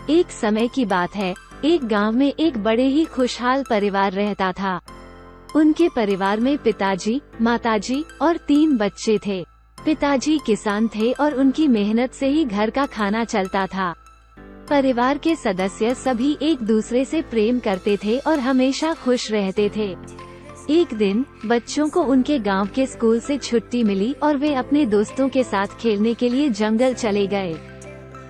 एक समय की बात है, एक गांव में एक बड़े ही खुशहाल परिवार रहता था। उनके परिवार में पिताजी, माताजी और 3 बच्चे थे। पिताजी किसान थे और उनकी मेहनत से ही घर का खाना चलता था। परिवार के सदस्य सभी एक दूसरे से प्रेम करते थे और हमेशा खुश रहते थे। एक दिन बच्चों को उनके गांव के स्कूल से छुट्टी मिली और वे अपने दोस्तों के साथ खेलने के लिए जंगल चले गए।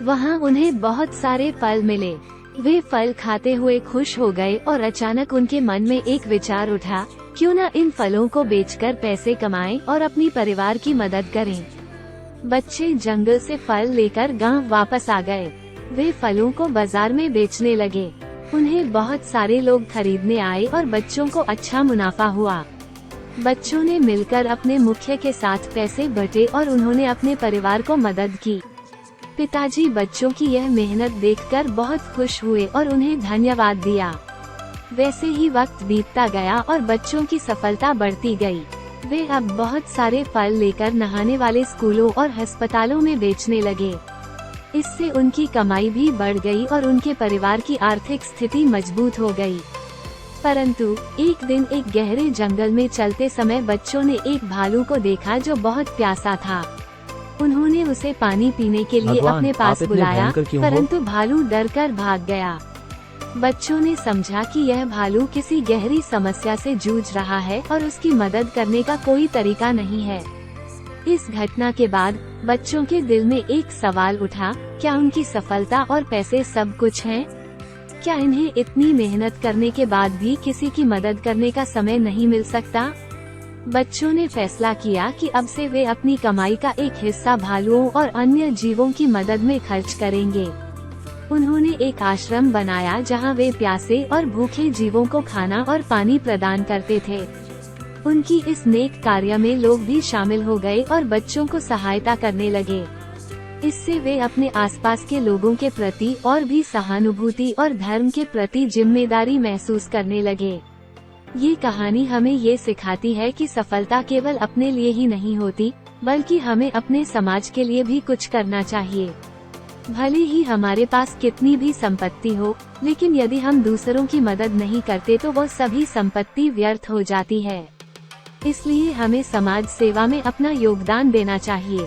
वहां उन्हें बहुत सारे फल मिले। वे फल खाते हुए खुश हो गए और अचानक उनके मन में एक विचार उठा, क्यों न इन फलों को बेचकर पैसे कमाएं और अपनी परिवार की मदद करें। बच्चे जंगल से फल लेकर गांव वापस आ गए। वे फलों को बाजार में बेचने लगे। उन्हें बहुत सारे लोग खरीदने आए और बच्चों को अच्छा मुनाफा हुआ। बच्चों ने मिलकर अपने मुखिया के साथ पैसे बटे और उन्होंने अपने परिवार को मदद की। पिताजी बच्चों की यह मेहनत देखकर बहुत खुश हुए और उन्हें धन्यवाद दिया। वैसे ही वक्त बीतता गया और बच्चों की सफलता बढ़ती गई। वे अब बहुत सारे फल लेकर नहाने वाले स्कूलों और अस्पतालों में बेचने लगे। इससे उनकी कमाई भी बढ़ गई और उनके परिवार की आर्थिक स्थिति मजबूत हो गई। परंतु एक दिन एक गहरे जंगल में चलते समय बच्चों ने एक भालू को देखा जो बहुत प्यासा था। उन्होंने उसे पानी पीने के लिए अपने पास बुलाया, परंतु भालू डरकर भाग गया। बच्चों ने समझा कि यह भालू किसी गहरी समस्या से जूझ रहा है और उसकी मदद करने का कोई तरीका नहीं है। इस घटना के बाद बच्चों के दिल में एक सवाल उठा, क्या उनकी सफलता और पैसे सब कुछ हैं? क्या इन्हें इतनी मेहनत करने के बाद भी किसी की मदद करने का समय नहीं मिल सकता? बच्चों ने फैसला किया कि अब से वे अपनी कमाई का एक हिस्सा भालुओं और अन्य जीवों की मदद में खर्च करेंगे। उन्होंने एक आश्रम बनाया जहां वे प्यासे और भूखे जीवों को खाना और पानी प्रदान करते थे। उनकी इस नेक कार्य में लोग भी शामिल हो गए और बच्चों को सहायता करने लगे। इससे वे अपने आसपास के लोगों के प्रति और भी सहानुभूति और धर्म के प्रति जिम्मेदारी महसूस करने लगे। ये कहानी हमें ये सिखाती है कि सफलता केवल अपने लिए ही नहीं होती, बल्कि हमें अपने समाज के लिए भी कुछ करना चाहिए। भले ही हमारे पास कितनी भी संपत्ति हो, लेकिन यदि हम दूसरों की मदद नहीं करते तो वो सभी संपत्ति व्यर्थ हो जाती है। इसलिए हमें समाज सेवा में अपना योगदान देना चाहिए।